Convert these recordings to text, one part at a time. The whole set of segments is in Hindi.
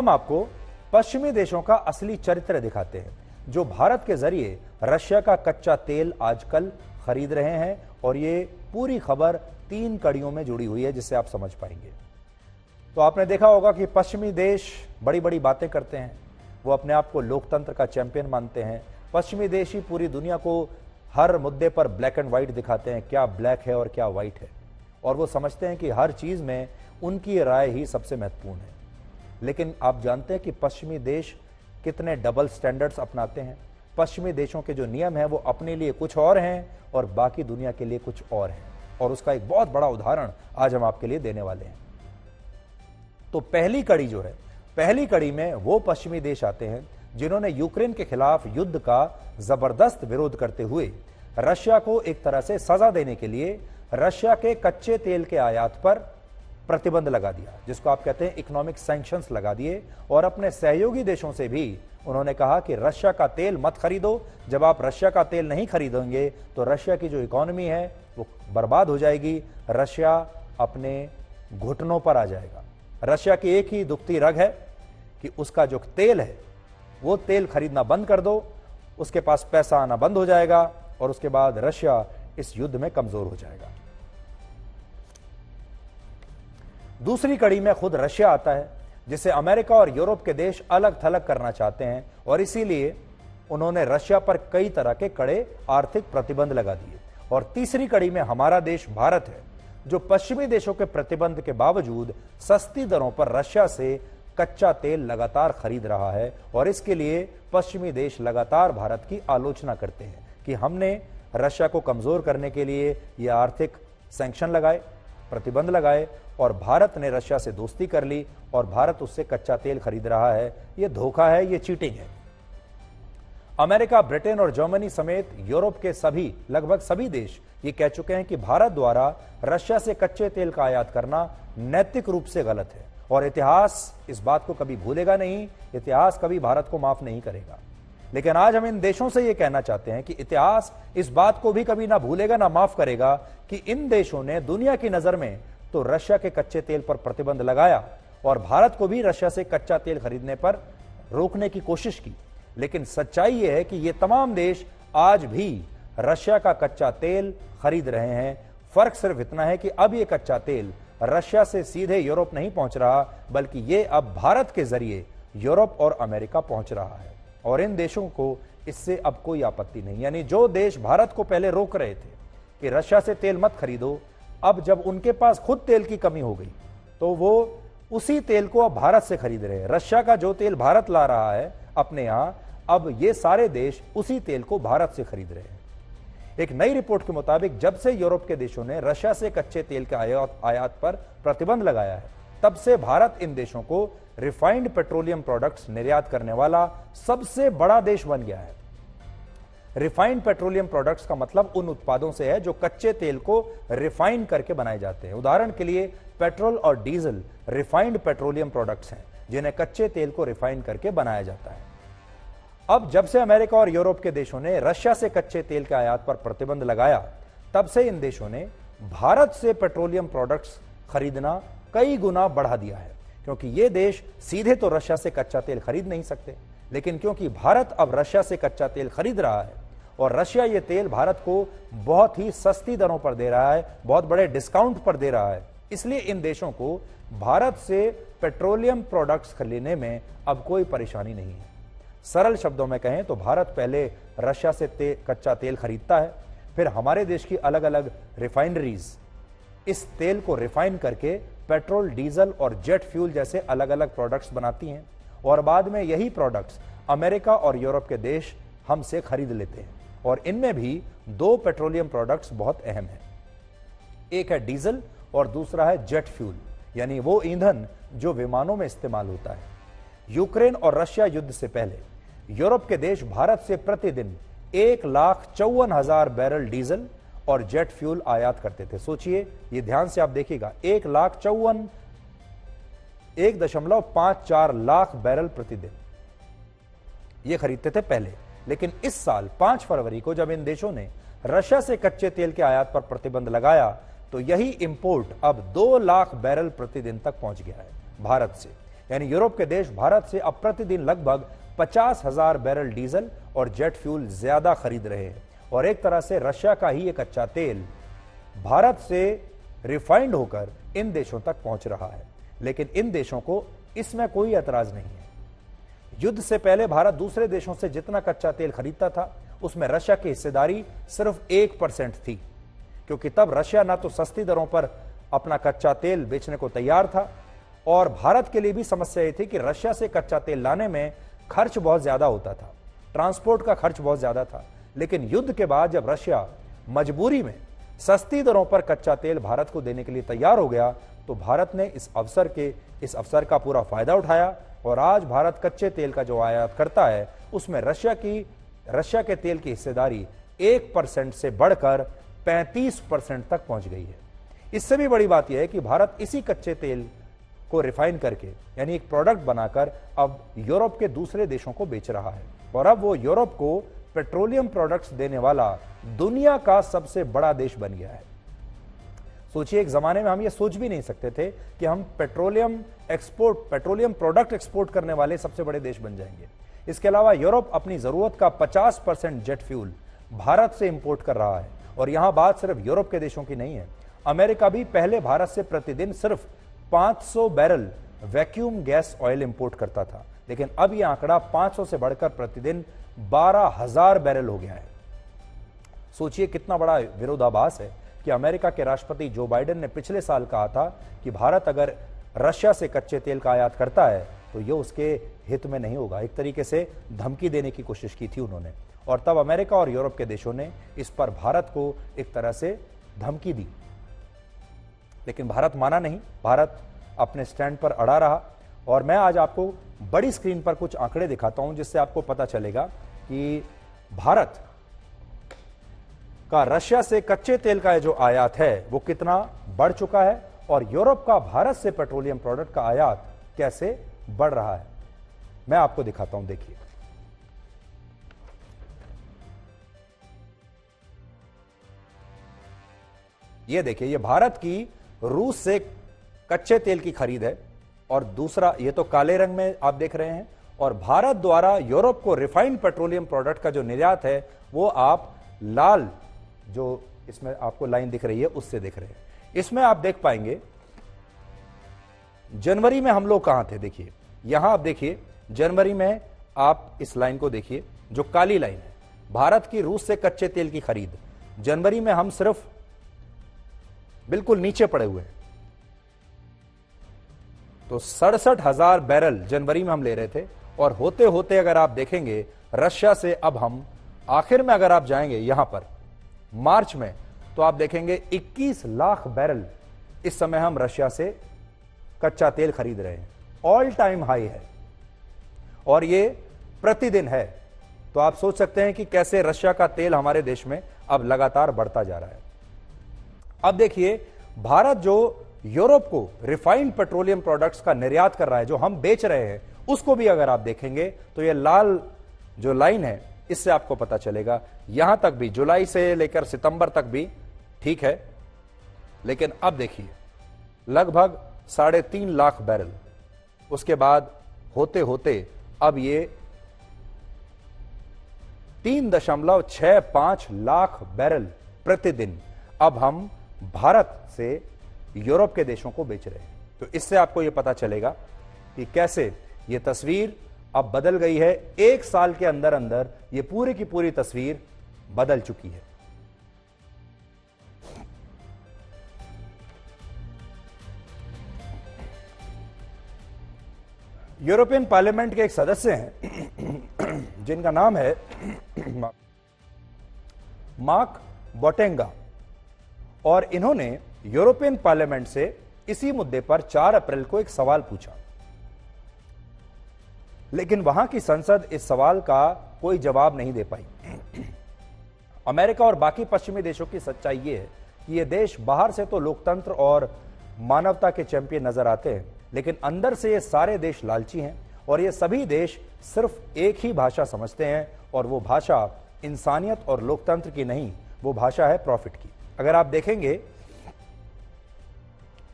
हम आपको पश्चिमी देशों का असली चरित्र दिखाते हैं, जो भारत के जरिए रशिया का कच्चा तेल आजकल खरीद रहे हैं। और ये पूरी खबर 3 कड़ियों में जुड़ी हुई है, जिससे आप समझ पाएंगे। तो आपने देखा होगा कि पश्चिमी देश बड़ी बड़ी बातें करते हैं, वो अपने आप को लोकतंत्र का चैंपियन मानते हैं। पश्चिमी देश ही पूरी दुनिया को हर मुद्दे पर ब्लैक एंड व्हाइट दिखाते हैं, क्या ब्लैक है और क्या व्हाइट है, और वो समझते हैं कि हर चीज में उनकी राय ही सबसे महत्वपूर्ण है। लेकिन आप जानते हैं कि पश्चिमी देश कितने डबल स्टैंडर्ड्स अपनाते हैं। पश्चिमी देशों के जो नियम हैं वो अपने लिए कुछ और हैं और बाकी दुनिया के लिए कुछ और हैं, और उसका एक बहुत बड़ा उदाहरण आज हम आपके लिए देने वाले हैं। तो पहली कड़ी जो है, पहली कड़ी में वो पश्चिमी देश आते हैं जिन्होंने यूक्रेन के खिलाफ युद्ध का जबरदस्त विरोध करते हुए रशिया को एक तरह से सजा देने के लिए रशिया के कच्चे तेल के आयात पर प्रतिबंध लगा दिया, जिसको आप कहते हैं इकोनॉमिक सैंक्शंस लगा दिए। और अपने सहयोगी देशों से भी उन्होंने कहा कि रशिया का तेल मत खरीदो। जब आप रशिया का तेल नहीं खरीदेंगे तो रशिया की जो इकोनॉमी है वो बर्बाद हो जाएगी, रशिया अपने घुटनों पर आ जाएगा। रशिया की एक ही दुखती रग है कि उसका जो तेल है वो तेल खरीदना बंद कर दो, उसके पास पैसा आना बंद हो जाएगा और उसके बाद रशिया इस युद्ध में कमजोर हो जाएगा। दूसरी कड़ी में खुद रशिया आता है, जिसे अमेरिका और यूरोप के देश अलग थलग करना चाहते हैं, और इसीलिए उन्होंने रशिया पर कई तरह के कड़े आर्थिक प्रतिबंध लगा दिए। और तीसरी कड़ी में हमारा देश भारत है, जो पश्चिमी देशों के प्रतिबंध के बावजूद सस्ती दरों पर रशिया से कच्चा तेल लगातार खरीद रहा है। और इसके लिए पश्चिमी देश लगातार भारत की आलोचना करते हैं कि हमने रशिया को कमजोर करने के लिए ये आर्थिक सैंक्शन लगाए, प्रतिबंध लगाए, और भारत ने रशिया से दोस्ती कर ली और भारत उससे कच्चा तेल खरीद रहा है। ये धोखा है, ये चीटिंग है। अमेरिका, ब्रिटेन और जर्मनी समेत यूरोप के सभी, लगभग सभी देश ये कह चुके हैं कि भारत द्वारा रशिया से कच्चे तेल का आयात करना नैतिक रूप से गलत है, और इतिहास इस बात को कभी भूलेगा नहीं, इतिहास कभी भारत को माफ नहीं करेगा। लेकिन आज हम इन देशों से ये कहना चाहते हैं कि इतिहास इस बात को भी कभी ना भूलेगा ना माफ करेगा कि इन देशों ने दुनिया की नजर में तो रशिया के कच्चे तेल पर प्रतिबंध लगाया और भारत को भी रशिया से कच्चा तेल खरीदने पर रोकने की कोशिश की। लेकिन सच्चाई यह है कि ये तमाम देश आज भी रशिया का कच्चा तेल खरीद रहे हैं। फर्क सिर्फ इतना है कि अब ये कच्चा तेल रशिया से सीधे यूरोप नहीं पहुंच रहा, बल्कि ये अब भारत के जरिए यूरोप और अमेरिका पहुंच रहा है। और इन देशों को इससे अब कोई आपत्ति नहीं। यानी जो देश भारत को पहले रोक रहे थे कि रशिया से तेल मत खरीदो, अब जब उनके पास खुद तेल की कमी हो गई तो वो उसी तेल को अब भारत से खरीद रहे हैं। रशिया का जो तेल भारत ला रहा है अपने यहां, अब ये सारे देश उसी तेल को भारत से खरीद रहे हैं। एक नई रिपोर्ट के मुताबिक जब से यूरोप के देशों ने रशिया से कच्चे तेल के आयात पर प्रतिबंध लगाया है, तब से भारत इन देशों को रिफाइंड पेट्रोलियम प्रोडक्ट्स निर्यात करने वाला सबसे बड़ा देश बन गया है। रिफाइंड पेट्रोलियम प्रोडक्ट्स का मतलब उन उत्पादों से है जो कच्चे तेल को रिफाइन करके बनाए जाते हैं। उदाहरण के लिए पेट्रोल और डीजल रिफाइंड पेट्रोलियम प्रोडक्ट्स हैं, जिन्हें कच्चे तेल को रिफाइन करके बनाया जाता है। अब जब से अमेरिका और यूरोप के देशों ने रशिया से कच्चे तेल के आयात पर प्रतिबंध लगाया, तब से इन देशों ने भारत से पेट्रोलियम प्रोडक्ट्स खरीदना कई गुना बढ़ा दिया है, क्योंकि ये देश सीधे तो रशिया से कच्चा तेल खरीद नहीं सकते। लेकिन क्योंकि भारत अब रशिया से कच्चा तेल खरीद रहा है और रशिया ये तेल भारत को बहुत ही सस्ती दरों पर दे रहा है, बहुत बड़े डिस्काउंट पर दे रहा है, इसलिए इन देशों को भारत से पेट्रोलियम प्रोडक्ट्स खरीदने में अब कोई परेशानी नहीं है। सरल शब्दों में कहें तो भारत पहले रशिया से कच्चा तेल खरीदता है, फिर हमारे देश की अलग अलग रिफाइनरीज इस तेल को रिफाइन करके पेट्रोल, डीजल और जेट फ्यूल जैसे अलग अलग प्रोडक्ट्स बनाती हैं, और बाद में यही प्रोडक्ट्स अमेरिका और यूरोप के देश हमसे खरीद लेते हैं। और इनमें भी 2 पेट्रोलियम प्रोडक्ट्स बहुत अहम हैं। एक है डीजल और दूसरा है जेट फ्यूल, यानी वो ईंधन जो विमानों में इस्तेमाल होता है। यूक्रेन और रशिया युद्ध से पहले यूरोप के देश भारत से प्रतिदिन 1,54,000 बैरल डीजल और जेट फ्यूल आयात करते थे। सोचिए, ये ध्यान से आप देखिएगा, 1,54,1.54 लाख बैरल प्रतिदिन ये खरीदते थे पहले। लेकिन इस साल 5 फरवरी को जब इन देशों ने रशिया से कच्चे तेल के आयात पर प्रतिबंध लगाया, तो यही इंपोर्ट अब 2 लाख बैरल प्रतिदिन तक पहुंच गया है भारत से। यानी यूरोप के देश भारत से अब प्रतिदिन लगभग 50,000 बैरल डीजल और जेट फ्यूल ज्यादा खरीद रहे हैं और एक तरह से रशिया का ही ये कच्चा तेल भारत से रिफाइंड होकर इन देशों तक पहुंच रहा है। लेकिन इन देशों को इसमें कोई एतराज नहीं है। युद्ध से पहले भारत दूसरे देशों से जितना कच्चा तेल खरीदता था उसमें रशिया की हिस्सेदारी सिर्फ 1% थी, क्योंकि तब रशिया ना तो सस्ती दरों पर अपना कच्चा तेल बेचने को तैयार था और भारत के लिए भी समस्या यह थी कि रशिया से कच्चा तेल लाने में खर्च बहुत ज्यादा होता था, ट्रांसपोर्ट का खर्च बहुत ज्यादा था। लेकिन युद्ध के बाद जब रशिया मजबूरी में सस्ती दरों पर कच्चा तेल भारत को देने के लिए तैयार हो गया तो भारत ने इस अवसर का पूरा फायदा उठाया और आज भारत कच्चे तेल का जो आयात करता है उसमें रशिया के तेल की हिस्सेदारी 1% से बढ़कर 35% तक पहुंच गई है। इससे भी बड़ी बात यह है कि भारत इसी कच्चे तेल को रिफाइन करके यानी एक प्रोडक्ट बनाकर अब यूरोप के दूसरे देशों को बेच रहा है और अब वो यूरोप को पेट्रोलियम प्रोडक्ट्स देने वाला दुनिया का सबसे बड़ा देश बन गया है। सोचिए, एक जमाने में हम ये सोच भी नहीं सकते थे कि हम पेट्रोलियम प्रोडक्ट एक्सपोर्ट करने वाले सबसे बड़े देश बन जाएंगे। इसके अलावा यूरोप अपनी जरूरत का 50% जेट फ्यूल भारत से इंपोर्ट कर रहा है और यहां बात सिर्फ यूरोप के देशों की नहीं है। अमेरिका भी पहले भारत से प्रतिदिन सिर्फ 500 barrel vacuum gas oil import करता था, लेकिन अब यह आंकड़ा 500 से बढ़कर प्रतिदिन 12,000 बैरल हो गया है। सोचिए कितना बड़ा विरोधाभास है कि अमेरिका के राष्ट्रपति जो बाइडेन ने पिछले साल कहा था कि भारत अगर रशिया से कच्चे तेल का आयात करता है तो यह उसके हित में नहीं होगा। एक तरीके से धमकी देने की कोशिश की थी उन्होंने और तब अमेरिका और यूरोप के देशों ने इस पर भारत को एक तरह से धमकी दी, लेकिन भारत माना नहीं। भारत अपने स्टैंड पर अड़ा रहा और मैं आज आपको बड़ी स्क्रीन पर कुछ आंकड़े दिखाता हूं जिससे आपको पता चलेगा कि भारत का रशिया से कच्चे तेल का जो आयात है वो कितना बढ़ चुका है और यूरोप का भारत से पेट्रोलियम प्रोडक्ट का आयात कैसे बढ़ रहा है। मैं आपको दिखाता हूं, देखिए। ये देखिए, ये भारत की रूस से कच्चे तेल की खरीद है और दूसरा ये तो काले रंग में आप देख रहे हैं और भारत द्वारा यूरोप को रिफाइंड पेट्रोलियम प्रोडक्ट का जो निर्यात है वो आप लाल जो इसमें आपको लाइन दिख रही है उससे देख रहे हैं। इसमें आप देख पाएंगे जनवरी में हम लोग कहां थे। देखिए यहां आप देखिए, जनवरी में आप इस लाइन को देखिए जो काली लाइन है, भारत की रूस से कच्चे तेल की खरीद। जनवरी में हम सिर्फ बिल्कुल नीचे पड़े हुए हैं, तो 67,000 बैरल जनवरी में हम ले रहे थे और होते होते अगर आप देखेंगे रशिया से अब हम आखिर में अगर आप जाएंगे यहां पर मार्च में तो आप देखेंगे 21 लाख बैरल इस समय हम रशिया से कच्चा तेल खरीद रहे हैं। ऑल टाइम हाई है और ये प्रतिदिन है। तो आप सोच सकते हैं कि कैसे रशिया का तेल हमारे देश में अब लगातार बढ़ता जा रहा है। अब देखिए, भारत जो यूरोप को रिफाइंड पेट्रोलियम प्रोडक्ट्स का निर्यात कर रहा है, जो हम बेच रहे हैं, उसको भी अगर आप देखेंगे तो ये लाल जो लाइन है इससे आपको पता चलेगा यहां तक भी जुलाई से लेकर सितंबर तक भी ठीक है, लेकिन अब देखिए लगभग 3.5 लाख बैरल, उसके बाद होते होते अब ये 3.65 लाख बैरल प्रतिदिन अब हम भारत से यूरोप के देशों को बेच रहे हैं। तो इससे आपको यह पता चलेगा कि कैसे यह तस्वीर अब बदल गई है। एक साल के अंदर अंदर यह पूरी की पूरी तस्वीर बदल चुकी है। यूरोपियन पार्लियामेंट के एक सदस्य हैं जिनका नाम है मार्क बोटेंगा और इन्होंने यूरोपियन पार्लियामेंट से इसी मुद्दे पर 4 अप्रैल को एक सवाल पूछा, लेकिन वहां की संसद इस सवाल का कोई जवाब नहीं दे पाई। अमेरिका और बाकी पश्चिमी देशों की सच्चाई यह है कि ये देश बाहर से तो लोकतंत्र और मानवता के चैंपियन नजर आते हैं, लेकिन अंदर से ये सारे देश लालची हैं और ये सभी देश सिर्फ एक ही भाषा समझते हैं और वो भाषा इंसानियत और लोकतंत्र की नहीं, वो भाषा है प्रॉफिट की। अगर आप देखेंगे,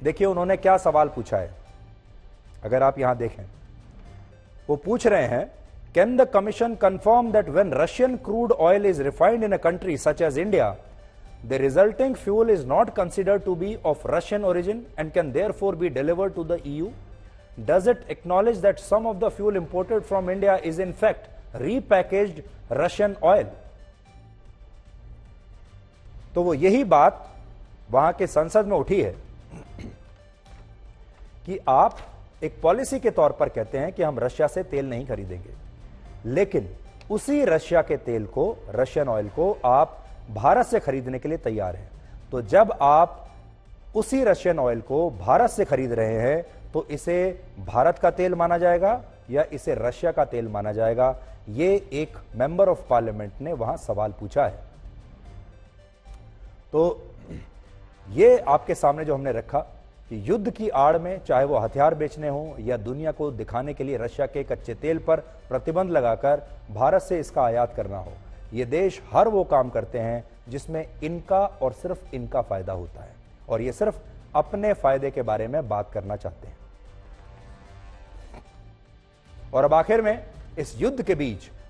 देखिए उन्होंने क्या सवाल पूछा है। अगर आप यहां देखें, वो पूछ रहे हैं, can the commission confirm that when Russian crude oil is refined in a country such as India, the resulting fuel is not considered to be of Russian origin and can therefore be delivered to the EU? Does it acknowledge that some of the fuel imported from India is in fact repackaged Russian oil? तो वो यही बात वहां के संसद में उठी है कि आप एक पॉलिसी के तौर पर कहते हैं कि हम रशिया से तेल नहीं खरीदेंगे, लेकिन उसी रशिया के तेल को, रशियन ऑयल को आप भारत से खरीदने के लिए तैयार हैं। तो जब आप उसी रशियन ऑयल को भारत से खरीद रहे हैं तो इसे भारत का तेल माना जाएगा या इसे रशिया का तेल माना जाएगा? ये एक मेंबर ऑफ पार्लियामेंट ने वहां सवाल पूछा है। तो ये आपके सामने जो हमने रखा कि युद्ध की आड़ में, चाहे वो हथियार बेचने हो या दुनिया को दिखाने के लिए रशिया के कच्चे तेल पर प्रतिबंध लगाकर भारत से इसका आयात करना हो, ये देश हर वो काम करते हैं जिसमें इनका और सिर्फ इनका फायदा होता है, और ये सिर्फ अपने फायदे के बारे में बात करना चाहते हैं। और अब आखिर में इस युद्ध के बीच